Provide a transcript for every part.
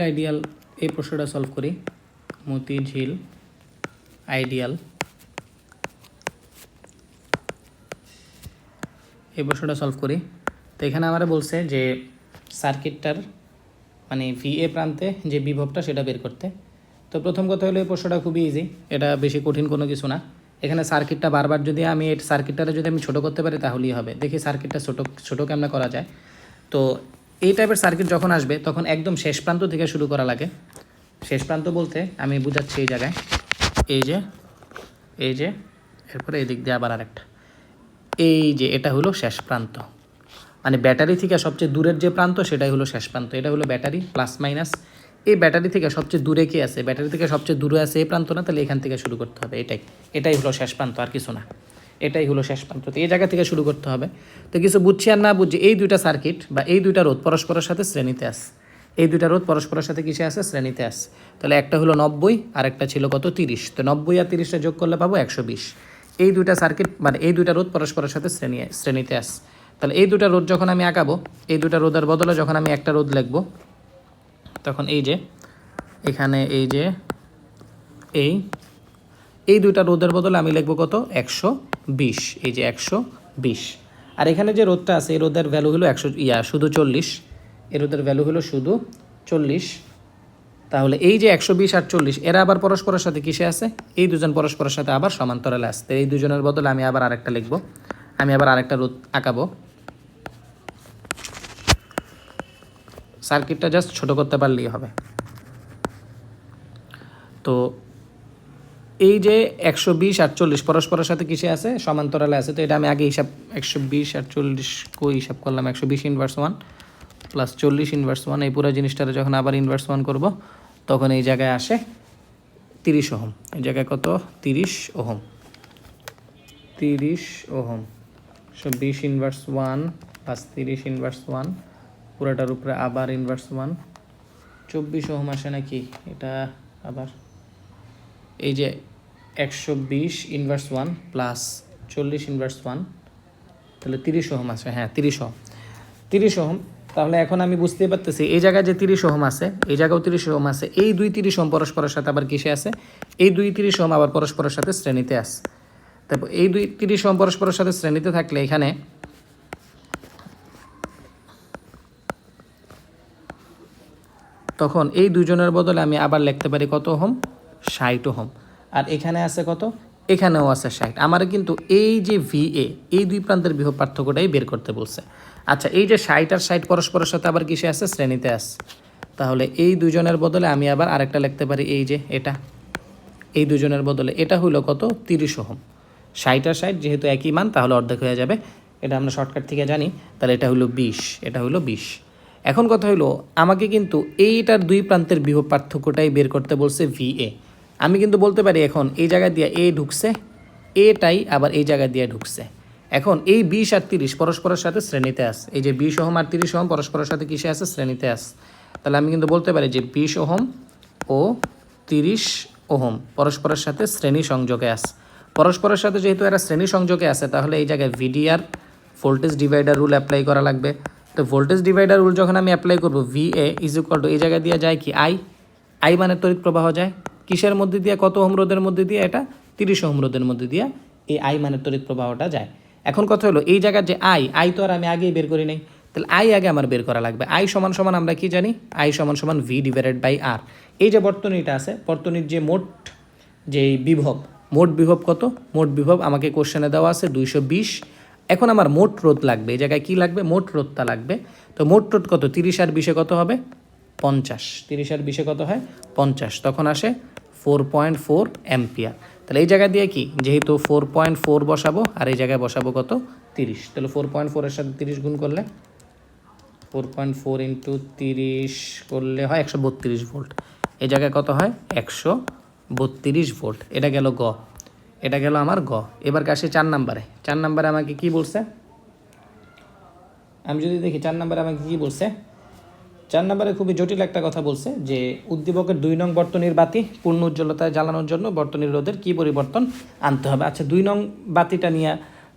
Ideal এই প্রশ্নটা solve করি। মতিঝিল আইডিয়াল এই প্রশ্নটা সলভ করি। তো এখানে আমরা বলছে যে সার্কিটটার মানে VA প্রান্তে যে বিভবটা সেটা বের করতে। তো প্রথম কথা হলো এই প্রশ্নটা খুবই ইজি, এটা বেশি কঠিন কোনো কিছু না। এখানে সার্কিটটা বারবার যদি আমি এই সার্কিটটারে যদি আমি ছোটো করতে পারি তাহলেই হবে। দেখি সার্কিটটা ছোটো কেমন করা যায়। তো এই টাইপের সার্কিট যখন আসবে তখন একদম শেষ প্রান্ত থেকে শুরু করা লাগে। শেষ প্রান্ত বলতে আমি বুঝাচ্ছি এই জায়গায় এই যে এরপরে এই দিক দিয়ে আবার আরেকটা, এই যে এটা হলো শেষ প্রান্ত, মানে ব্যাটারি থেকে সবচেয়ে দূরের যে প্রান্ত সেটাই হলো শেষ প্রান্ত। এটা হলো ব্যাটারি প্লাস মাইনাস। এই ব্যাটারি থেকে সবচেয়ে দূরে কি আছে, ব্যাটারি থেকে সবচেয়ে দূরে আছে এই প্রান্ত না, তাহলে এখান থেকে শুরু করতে হবে। এটাই হলো শেষ প্রান্ত, আর কিছু না। এটাই হলো শেষ প্রান্ত। তো এই জায়গা থেকে শুরু করতে হবে। তো কিছু বুঝছি আর না বুঝছি, এই দুইটা সার্কিট বা এই দুইটা রোধ পরস্পরের সাথে শ্রেণীতে আছে। এই দুইটা রোধ পরস্পরের সাথে কিসে আছে, শ্রেণীতে আছে। তাহলে একটা হলো 90 আর একটা ছিল কত 30। তো 90 আর 30টা যোগ করলে পাবো 120। এই দুইটা সার্কিট মানে এই দুইটা রোধ পরস্পরের সাথে শ্রেণীতে আছে। তাহলে এই দুটা রোধ যখন আমি আঁকাবো, এই দুটা রোধের বদলে যখন আমি একটা রোধ লিখবো, তখন এই যে এখানে এই যে এই দুইটা রোধের বদলে আমি লিখবো কত 120। এই যে 120। আর এখানে যে রোধটা আছে এই রোধের ভ্যালু হলো শুধু 40। এই রোধের ভ্যালু হলো শুধু 40। তাহলে এই যে 120 আর 40 এরা আবার পরস্পরের সাথে কিসে আছে, এই দুজন পরস্পরের সাথে আবার সমান্তরালে আসছে। এই দুজনের বদলে আমি আবার আরেকটা লিখবো, আমি আবার আরেকটা রোধ আঁকাবো। সার্কিটটা জাস্ট ছোটো করতে পারলেই হবে। তো এই যে 120 আর 40 পরস্পরের সাথে কিসে আছে, সমান্তরালে আছে। তো এটা আমি আগে হিসাব 120 আর 40 কই হিসাব করলাম, 120 ইনভার্স 1 প্লাস 40 ইনভার্স 1। এই পুরো জিনিসটারে যখন আবার ইনভার্স 1 করব তখন এই জায়গায় আসে 30 ওহম। এই জায়গায় কত 30 ওহম। 20 ইনভার্স 1 প্লাস 30 ইনভার্স 1 পুরোটার উপরে আবার ইনভার্স 1। 24 ওহম আসে নাকি এটা আবার, এই যে 120 ইনভার্স 1 প্লাস 40 ইনভার্স 1, তাহলে 30 ওহম আছে। হ্যাঁ 30 ওহম। তাহলে এখন আমি বুঝতেই পারতেছি এই জায়গায় যে 30 ওহম আছে এই জায়গাও 30 ওহম আছে। এই 30 ওহম পরস্পরের সাথে আবার কিসে আছে, এই 30 ওহম আবার পরস্পরের সাথে শ্রেণীতে আছে। তারপর এই 30 ওহম পরস্পরের সাথে শ্রেণীতে থাকলে এখানে তখন এই দুজনের বদলে আমি আবার লিখতে পারি কত ওহম, 60 ওহম। আর এখানে আছে কত, এখানেও আছে 60। আমার কিন্তু এই যে VA এই দুই প্রান্তের বিভব পার্থক্যটাই বের করতে বলছে। আচ্ছা এই যে 60 আর 60 পরস্পরের সাথে আবার কিসে আছে, শ্রেণীতে আছে। তাহলে এই দুজনের বদলে আমি আবার আরেকটা লিখতে পারি, এই যে এটা, এই দুজনের বদলে এটা হলো কত 30 ওহম। 60 আর 60 যেহেতু একই মান তাহলে অর্ধেক হয়ে যাবে, এটা আমরা শর্টকাট থেকে জানি। তাহলে এটা হলো 20, এটা হলো 20। এখন কথা হলো আমাকে কিন্তু এইটার দুই প্রান্তের বিভব পার্থক্যটাই বের করতে বলছে VA। আমি কিন্তু বলতে পারি এখন এই জায়গা দিয়ে A ঢুকছে, এটাই আবার এই জায়গা দিয়ে ঢুকছে। এখন এই 20 আর 30 পরস্পরের সাথে শ্রেণীতে আছে। এই যে 20 ওহম আর 30 ওহম পরস্পরের সাথে কিসে আছে, শ্রেণীতে আছে। তাহলে আমি কিন্তু বলতে পারি যে 20 ওহম ও 30 ওহম পরস্পরের সাথে শ্রেণী সংযোগে আছে। পরস্পরের সাথে যেহেতু এরা শ্রেণী সংযোগে আছে তাহলে এই জায়গায় VDR voltage divider rule apply করা লাগবে। তো ভোল্টেজ ডিভাইডার রুল যখন আমি অ্যাপ্লাই করব, VA ইজ ইকুয়াল টু এই জায়গায় দিয়ে যায় কি I মানে তড়িৎ প্রবাহ যায় কিসের মধ্যে দিয়ে, কত ওহম রোধের মধ্যে দিয়ে, এটা 30 ওহম রোধের মধ্যে দিয়ে এই I মানের তড়িৎ প্রবাহটা যায়। এখন কথা হলো এই জায়গার যে I তো আর আমি আগেই বের করি নাই, তাহলে I আগে আমার বের করা লাগবে। I সমান সমান আমরা কি জানি, I সমান সমান V ডিভাইডেড বাই R। এই যে বর্তনীটা আছে, বর্তনীর যে যে বিভব, মোট বিভব কত, মোট বিভব আমাকে কোশ্চেনে দেওয়া আছে 220। এখন আমার মোট রোধ লাগবে, এই জায়গায় কী লাগবে, মোট রোধটা লাগবে। তো মোট রোধ কত, 30 আর 20 কত হবে 50। 30 আর 20 কত হয় 50, তখন আসে 4.4 অ্যাম্পিয়ার। তাহলে এই জায়গা দিয়ে কি, যেহেতু 4.4 বসাবো আর এই জায়গায় বসাবো কত 30, তাহলে 4.4 এর সাথে 30 গুণ করলে 4.4 ইন্টু 30 করলে হয় 132 ভোল্ট। এই জায়গায় কত হয় 132 ভোল্ট। এটা গেল গ, এটা গেল আমার গ। এবার আসে 4 নাম্বারে। 4 নাম্বারে আমাকে কি বলছে, আমি যদি দেখি 4 নাম্বারে আমাকে কি বলছে, 4 নাম্বারে খুবই জটিল একটা কথা বলছে যে উদ্দীপকের 2 নং বর্তনীর বাতি পূর্ণ উজ্জ্বলতায় জ্বালানোর জন্য বর্তনীর রোধের কি পরিবর্তন আনতে হবে। আচ্ছা 2 নং বাতিটা নিয়ে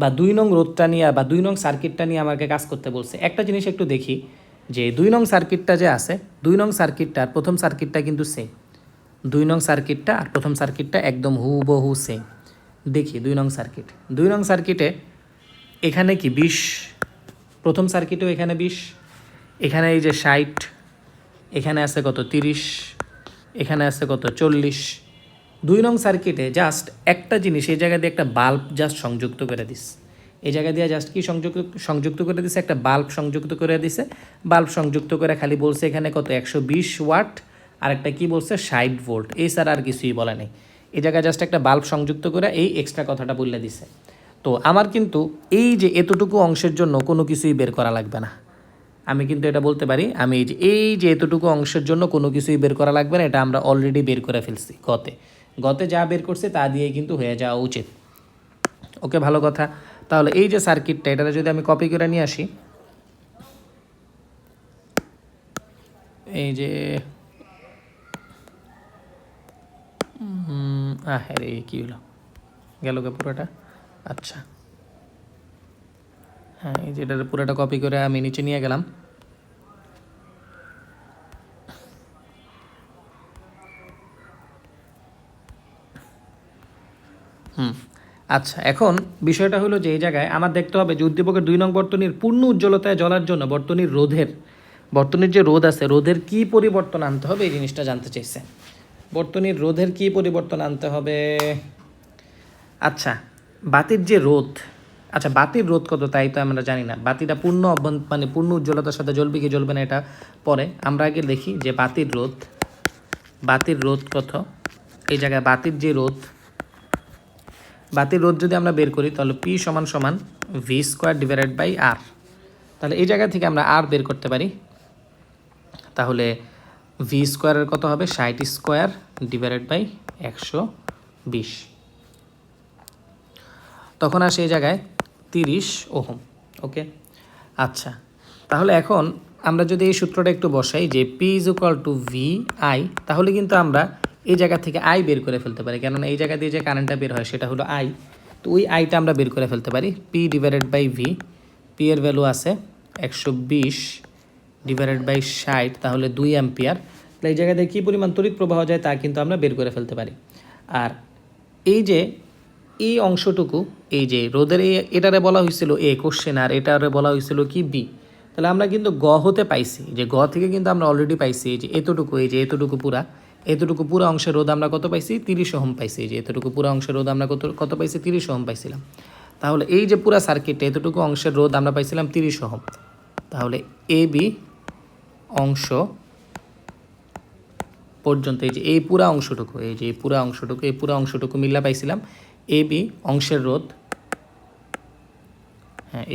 বা 2 নং রোধটা নিয়ে বা 2 নং সার্কিটটা নিয়ে আমাকে কাজ করতে বলছে। একটা জিনিস একটু দেখি, যে 2 নং সার্কিটটা যে আছে 2 নং সার্কিটটা আর প্রথম সার্কিটটা কিন্তু সেম। 2 নং সার্কিটটা আর প্রথম সার্কিটটা একদম হুবহু সেম। দেখি 2 নং সার্কিট, 2 নং সার্কিটে এখানে কি 20, প্রথম সার্কিটেও এখানে 20, এখানে এই যে 60, এখানে আছে কত 30, এখানে আছে কত 40। 2 নং সার্কিটে জাস্ট একটা জিনিস, এই জায়গা দিয়ে একটা বাল্ব জাস্ট সংযুক্ত করে দিস, এই জায়গা দিয়ে জাস্ট কি সংযুক্ত করে দিছে, একটা বাল্ব সংযুক্ত করে দিছে। বাল্ব সংযুক্ত করে খালি বলছে এখানে কত 120 ওয়াট, আর একটা কি বলছে 60 ভোল্ট, এই স্যার আর কিছুই বলে নেই। এই জায়গায় জাস্ট একটা বাল্ব সংযুক্ত করে এই এক্সট্রা কথাটা বলে দিছে। তো আমার কিন্তু এই যে এতটুকু অংশের জন্য কোনো কিছুই বের করা লাগবে না। আমি কিন্তু এটা বলতে পারি, আমি এই যে এতটুকু অংশের জন্য কোনো কিছুই বের করা লাগবে না, এটা আমরা অলরেডি বের করে ফেলছি গতে যা বের করছে তা দিয়ে কিন্তু হয়ে যাওয়া উচিত। ওকে, ভালো কথা। তাহলে এই যে সার্কিটটা, এটাতে যদি আমি কপি করে নিয়ে আসি, এই যে আরে কী হলো, গেল কে পুরোটা। আচ্ছা হ্যাঁ, এই যে এটার পুরোটা কপি করে আমি নিচে নিয়ে গেলাম। আচ্ছা, এখন বিষয়টা হলো যে এই জায়গায় আমার দেখতে হবে যে উদ্দীপকের 2 নং বর্তনীর পূর্ণ উজ্জ্বলতায় জ্বলার জন্য বর্তনীর যে রোধ আছে, রোধের কি পরিবর্তন আনতে হবে, এই জিনিসটা জানতে চাইছে। বর্তনীর রোধের কি পরিবর্তন আনতে হবে? আচ্ছা, বাতির যে রোধ, আচ্ছা বাতির রোধ কত তাই তো আমরা জানি না। বাতিটা মানে পূর্ণ উজ্জ্বলতার সাথে জ্বলবে কি জ্বলবে না এটা পরে। আমরা আগে দেখি যে বাতির রোধ কত। এই জায়গায় বাতির রোধ যদি আমরা বের করি তাহলে P সমান সমান V² ডিভাইডেড বাই R। তাহলে এই জায়গা থেকে আমরা R বের করতে পারি। তাহলে V² কত হবে 60² ডিভাইডেড বাই 120। তখন আসে এই জায়গায় 30 ওহম। ওকে, আচ্ছা তাহলে এখন আমরা যদি এই সূত্রটা একটু বসাই যে P = VI, তাহলে কিন্তু আমরা এই জায়গা থেকে I বের করে ফেলতে পারি, কেননা এই জায়গা দিয়ে যে কারেন্টটা বের হয় সেটা হলো I। তো ওই আইটা আমরা বের করে ফেলতে পারি। P divided by V, P এর ভ্যালু আছে 120 ডিভাইডেড বাই 60, তাহলে 2 অ্যাম্পিয়ার। তাহলে এই জায়গাতে কী পরিমাণ তড়িৎ প্রবাহ যায় তা কিন্তু আমরা বের করে ফেলতে পারি। আর এই যে এই অংশটুকু, এই যে রোদের এটারে বলা হয়েছিল A কোশ্চেন, আর এটারে বলা হয়েছিল কি B। তাহলে আমরা কিন্তু গ হতে পাইছি, যে গ থেকে কিন্তু আমরা অলরেডি পাইছি এই যে এতটুকু পুরা অংশের রোধ আমরা কত পাইছি 30 ওহম পাইছি। এই যে এতটুকু পুরা অংশের রোধ আমরা কত পাইছি 30 ওহম পাইছিলাম। তাহলে এই যে পুরা সার্কিটে এতটুকু অংশের রোধ আমরা পাইছিলাম 30 ওহম। তাহলে AB অংশ পর্যন্ত এই পুরা অংশটুকু মিল্লা পাইছিলাম AB অংশের রোধ, হ্যাঁ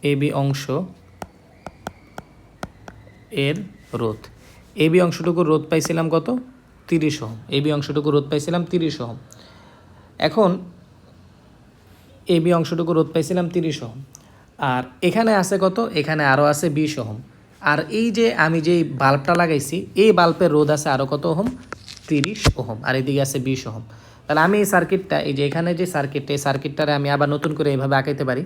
AB অংশ এর রোধ, AB অংশটুকু রোধ পাইছিলাম কত 30 ওহম। AB অংশটুকু রোধ পাইছিলাম 30 ওহম। এখন AB অংশটুকু রোধ পাইছিলাম 30 ওহম, আর এখানে আছে কত, এখানে আরও আছে 20 ওহম। আর এই যে আমি যেই বাল্বটা লাগাইছি এই বাল্বের রোধ আছে আরও কত ওহম 30 ওহম, আর এদিকে আছে 20 ওহম। তাহলে আমি এই সার্কিটটা, এই যে এখানে যে সার্কিটটারে আমি আবার নতুন করে এইভাবে আঁকাইতে পারি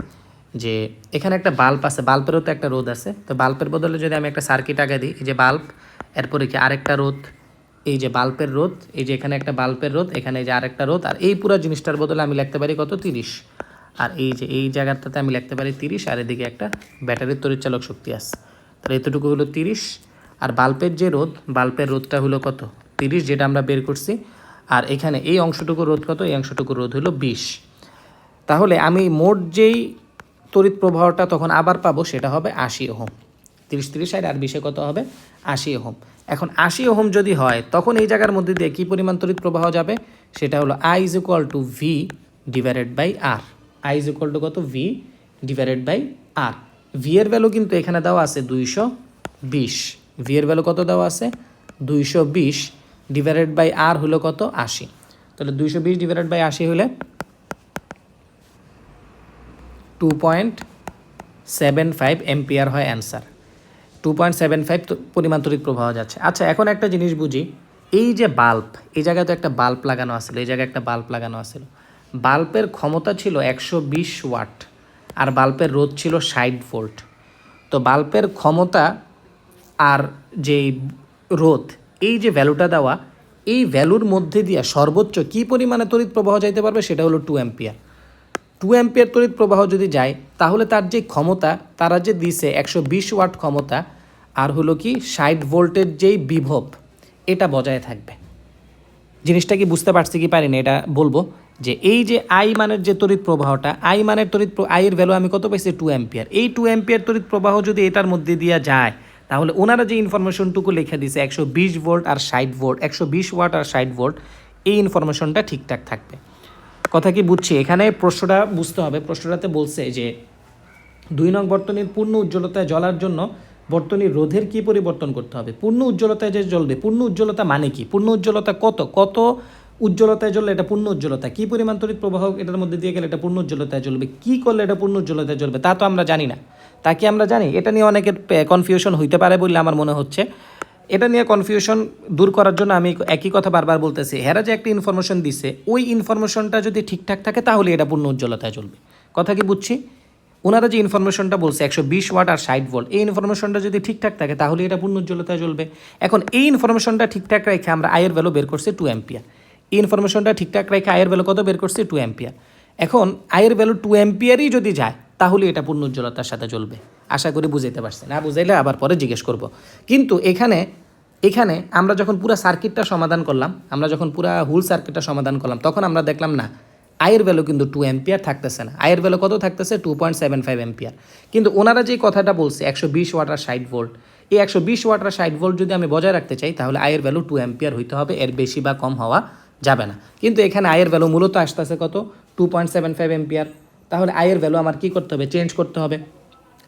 যে এখানে একটা বাল্ব আছে, বাল্বেরও তো একটা রোধ আছে। তো বাল্বের বদলে যদি আমি একটা সার্কিট আঁকা দিই, এই যে বাল্ব, এরপরে কি আরেকটা রোধ, এই যে বাল্বের রোধ, এই যে এখানে একটা বাল্বের রোধ, এখানে এই যে আরেকটা রোধ, আর এই পুরো জিনিসটার বদলে আমি লিখতে পারি কত 30। আর এই যে এই জায়গাটাতে আমি লিখতে পারি 30, আর এদিকে একটা ব্যাটারির তড়িৎচালক শক্তি আছে। তাহলে এতটুকু হলো 30, আর বাল্বের যে রোধ, বাল্বের রোধটা হলো কত 30, যেটা আমরা বের করছি। আর এখানে এই অংশটুকু রোধ কত, এই অংশটুকু রোধ হলো 20। তাহলে আমি মোট যেই তড়িৎ প্রবাহটা তখন আবার পাবো সেটা হবে 80 ওহম। 30 60 আর 20 কত হবে 80 ওহম। এখন 80 ওহম যদি হয় তখন এই জায়গার মধ্যে দিয়ে কী পরিমাণ তড়িৎ প্রবাহ যাবে, সেটা হলো I = V divided by R। I = কত V divided by R। V এর ভ্যালু কিন্তু এখানে দেওয়া আছে 220, V এর ভ্যালু কত দেওয়া আছে 220 ডিভাইডেড বাই R হলো কত 80। তাহলে 220 ডিভাইডেড বাই 80 হলে 2.75 এম্পিয়ার হয় অ্যান্সার। 2.75 পরিমাণ তড়িৎ প্রবাহ যাচ্ছে। আচ্ছা, এখন একটা জিনিস বুঝি, এই যে বাল্ব, এই জায়গায় তো একটা বাল্ব লাগানো আছিল, এই জায়গায় একটা বাল্ব লাগানো আছিল। বাল্বের ক্ষমতা ছিল 120 ওয়াট, আর বাল্বের রোধ ছিল 60 ভোল্ট। তো তো বাল্বের ক্ষমতা আর যে রোধ, এই যে ভ্যালুটা দেওয়া, এই ভ্যালুর মধ্যে দিয়ে সর্বোচ্চ কী পরিমাণে তড়িৎ প্রবাহ যাইতে পারবে সেটা হলো 2 অ্যাম্পিয়ার। 2 অ্যাম্পিয়ার তড়িৎ প্রবাহ যদি যায় তাহলে তার যে ক্ষমতা, তারা যে দিছে 120 ওয়াট ক্ষমতা, আর হলো কি 60 ভোল্টের যেই বিভব, এটা বজায় থাকবে। জিনিসটা কি বুঝতে পারছি কি পারিনি এটা বলবো, যে এই যে আই মানের যে তড়িৎ প্রবাহটা, আই মানের আইয়ের ভ্যালু আমি কত পাইছি 2 অ্যাম্পিয়ার। এই 2 অ্যাম্পিয়ার তড়িৎ প্রবাহ যদি এটার মধ্যে দিয়ে যায় তাহলে ওনারা যে ইনফরমেশনটুকু লিখে দিছে 120 ভোল্ট আর 60 ভোল্ট, 120 ওয়াট আর 60 ভোল্ট, এই ইনফরমেশনটা ঠিকঠাক থাকবে। কথা কি বুঝছি? এখানে প্রশ্নটা বুঝতে হবে। প্রশ্নটাতে বলছে যে 2 নং বর্তনীর পূর্ণ উজ্জ্বলতায় জ্বলার জন্য বর্তনীর রোধের কি পরিবর্তন করতে হবে? পূর্ণ উজ্জ্বলতায় যে জ্বলবে, পূর্ণ উজ্জ্বলতা মানে কি? পূর্ণ উজ্জ্বলতা কত উজ্জ্বলতায় জ্বললে এটা পূর্ণ উজ্জ্বলতা, কী পরিমাণ তড়িৎ প্রবাহ এটার মধ্যে দিয়ে গেলে এটা পূর্ণ উজ্জ্বলতায় জ্বলবে, কী করলে এটা পূর্ণ উজ্জ্বলতায় জ্বলবে, তা তো আমরা জানি না। তা কি আমরা জানি? এটা নিয়ে অনেকের কনফিউশন হইতে পারে বলে আমার মনে হচ্ছে। এটা নিয়ে কনফিউশন দূর করার জন্য আমি একই কথা বারবার বলতেছি, হেরা যে একটা ইনফরমেশন দিছে, ওই ইনফরমেশনটা যদি ঠিকঠাক থাকে তাহলে এটা পূর্ণ উজ্জ্বলতায় জ্বলবে। কথা কি বুঝছি? ওনারা যে ইনফরমেশনটা বলছে 120 ওয়াট আর 60 ভোল্ট, এই ইনফরমেশনটা যদি ঠিকঠাক থাকে তাহলে এটা পূর্ণ উজ্জ্বলতায় জ্বলবে। এখন এই ইনফরমেশনটা ঠিকঠাক রেখে আমরা আয়ের ভ্যালু বের করছি 2 অ্যাম্পিয়ার। এই ইনফরমেশনটা ঠিকঠাক রেখে আয়ের ভ্যালু কত বের করছি 2 অ্যাম্পিয়ার। এখন আয়ের ভ্যালু 2 অ্যাম্পিয়ারই যদি যায় তাহলে এটা পূর্ণ উজ্জ্বলতার সাথে জ্বলবে। আশা করি বুঝাইতে পারছি, না বুঝাইলে আবার পরে জিজ্ঞেস করব। কিন্তু এখানে আমরা যখন পুরো সার্কিটটা সমাধান করলাম, আমরা যখন পুরো হুল সার্কিটটা সমাধান করলাম, তখন আমরা দেখলাম না আয়ের ভ্যালু কিন্তু 2 অ্যাম্পিয়ার থাকতেছে না। আয়ের ভ্যালু কত থাকতেছে? 2.75 অ্যাম্পিয়ার। কিন্তু ওনারা যে কথাটা বলছে 120 ওয়াট আর 60 ভোল্ট, এই 120 ওয়াট আর 60 ভোল্ট যদি আমি বজায় রাখতে চাই তাহলে আয়ের ভ্যালু 2 অ্যাম্পিয়ার হইতে হবে, এর বেশি বা কম হওয়া যাবে না। কিন্তু এখানে আয়ের ভ্যালু মূলত আসতেছে কত? 2.75 অ্যাম্পিয়ার। তাহলে আয়ের ভ্যালু আমার কী করতে হবে? চেঞ্জ করতে হবে।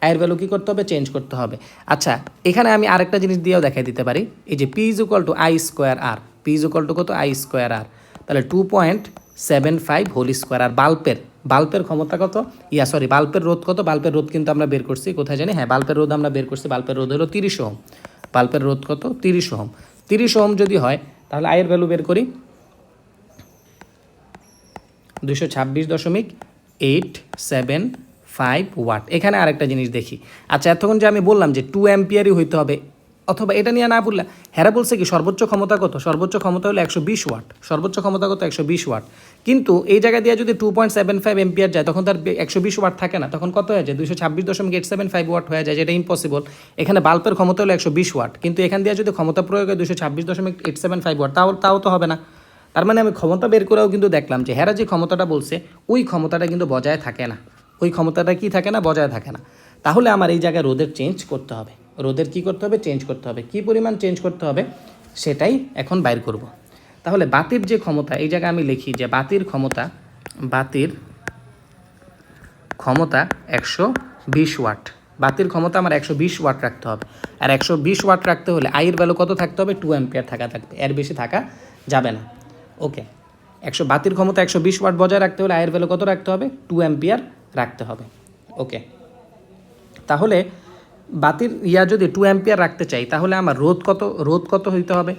আয়ের ভ্যালু কী করতে হবে? চেঞ্জ করতে হবে। আচ্ছা, এখানে আমি আরেকটা জিনিস দিয়েও দেখাই দিতে পারি। এই যে P is equal to I square R, P is equal to কত? I square R. তাহলে 2.75 হোল স্কোয়ার। আর বাল্বের ক্ষমতা কত? বাল্বের রোধ কত? বাল্বের রোধ কিন্তু আমরা বের করছি কোথায় জানি? হ্যাঁ, বাল্বের রোধ আমরা বের করছি। বাল্বের রোধ হলো 30 ওহম। বাল্বের রোধ কত? 30 ওহম। 30 ওহম যদি হয় তাহলে আয়ের ভ্যালু বের করি 226.875 ওয়াট। এখানে আরেকটা জিনিস দেখি। আচ্ছা, এতক্ষণ যে আমি বললাম যে 2 অ্যাম্পিয়ারই হইতে হবে, অথবা এটা নিয়ে না বললে, হেরা বলছে কি সর্বোচ্চ ক্ষমতা কত? সর্বোচ্চ ক্ষমতা হলো 120 ওয়াট। সর্বোচ্চ ক্ষমতা কত? 120 ওয়াট। কিন্তু এই জায়গা দিয়ে যদি 2.75 অ্যাম্পিয়ার যায় তখন তার 120 ওয়াট থাকে না, তখন কত হয়ে যায়? 226.875 ওয়াট হয়ে যায়, যেটা ইম্পসিবল। এখানে বাল্বের ক্ষমতা হলো 120 ওয়াট, কিন্তু এখান দিয়ে যদি ক্ষমতা প্রয়োগ হয় 226.875 ওয়াট, তাও তো হবে না। তার মানে আমি ক্ষমতা বের করেও কিন্তু দেখলাম যে হেরা যে ক্ষমতাটা বলছে ওই ক্ষমতাটা কিন্তু বজায় থাকে না। ওই ক্ষমতাটা কি থাকে না? বজায় থাকে না। তাহলে আমার এই জায়গায় রোধের চেঞ্জ করতে হবে। রোধের কি করতে হবে? চেঞ্জ করতে হবে। কি পরিমাণ চেঞ্জ করতে হবে সেটাই এখন বাইর করব। তাহলে বাতির যে ক্ষমতা, এই জায়গায় আমি লিখি যে বাতির ক্ষমতা 120 ওয়াট। বাতির ক্ষমতা আমার 120 ওয়াট রাখতে হবে। আর 120 ওয়াট রাখতে হলে আইয়ের ভ্যালু কত থাকতে হবে? 2 অ্যাম্পিয়ার থাকবে, এর বেশি থাকা যাবে না। ওকে, বাতির ক্ষমতা 120 ওয়াট বজায় রাখতে হলে আয়ের ভ্যালু কত রাখতে হবে? 2 অ্যাম্পিয়ার রাখতে হবে। ওকে, তাহলে বাতির যদি 2 অ্যাম্পিয়ার রাখতে চাই তাহলে আমার রোধ কত হইতে হবে?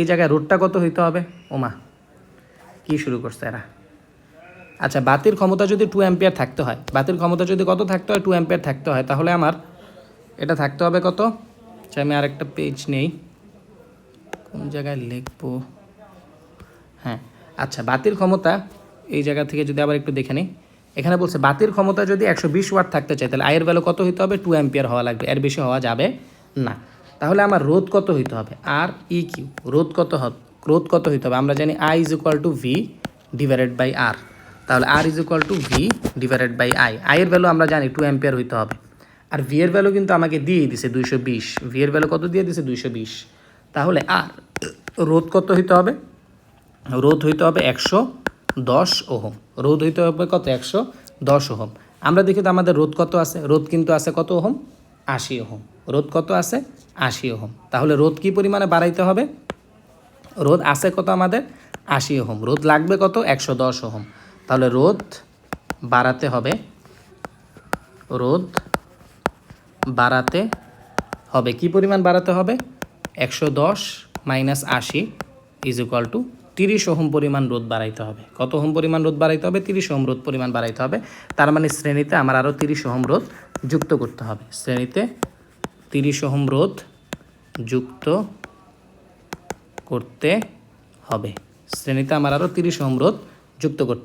এই জায়গায় রোধটা কত হইতে হবে? ওমা, কি শুরু করছে এরা। আচ্ছা, বাতির ক্ষমতা যদি 2 অ্যাম্পিয়ার থাকতে হয়, বাতির ক্ষমতা যদি কত থাকতে হয়? 2 অ্যাম্পিয়ার থাকতে হয়, তাহলে আমার এটা থাকতে হবে কত? আচ্ছা, আমি আরেকটা পেজ নেই, কোন জায়গায় লিখবো? হ্যাঁ, আচ্ছা, বাতির ক্ষমতা এই জায়গা থেকে যদি আবার একটু দেখে নিই, এখানে বলছে বাতির ক্ষমতা যদি 120 ওয়াট থাকতে চাই তাহলে আয়ের ভ্যালু কত হইতে হবে? 2 অ্যাম্পিয়ার হওয়া লাগবে, এর বেশি হওয়া যাবে না। তাহলে আমার রোধ কত হইতে হবে? আর ই কিউ, রোধ কত হইতে হবে? আমরা জানি I is equal to V divided by R. তাহলে R is equal to V divided by I. আয়ের ভ্যালু আমরা জানি 2 অ্যাম্পিয়ার হইতে হবে। আর ভি এর ভ্যালু কিন্তু আমাকে দিয়েই দিছে 220। ভি এর ভ্যালু কত দিয়ে দিছে? 220। তাহলে আর রোধ কত হইতে হবে? রোধ হইতে হবে 110 ওহম। রোধ হইতে হবে কত? 110 ওহম। আমরা দেখি তো আমাদের রোধ কত আছে? রোধ কিন্তু আছে কত ওহম? 80 ওহম। রোধ কত আছে? 80 ওহম। তাহলে রোধ কি পরিমাণে বাড়াইতে হবে? রোধ আছে কত আমাদের? 80 ওহম। রোধ লাগবে কত? 110 ওহম। তাহলে রোধ বাড়াতে হবে কি পরিমাণ বাড়াতে হবে? 110 - 80 ইজ ইকুয়াল টু 30 ওহম পরিমাণ রোধ বাড়াইতে হবে। কত ওহম পরিমাণ রোধ বাড়াইতে হবে? 30 ওহম রোধ পরিমাণ বাড়াইতে হবে। তার মানে শ্রেণীতে আমার আরও 30 ওহম রোধ যুক্ত করতে হবে। শ্রেণীতে 30 ওহম রোধ যুক্ত করতে হবে। শ্রেণীতে আমার আরও 30 ওহম রোধ যুক্ত করতে হবে।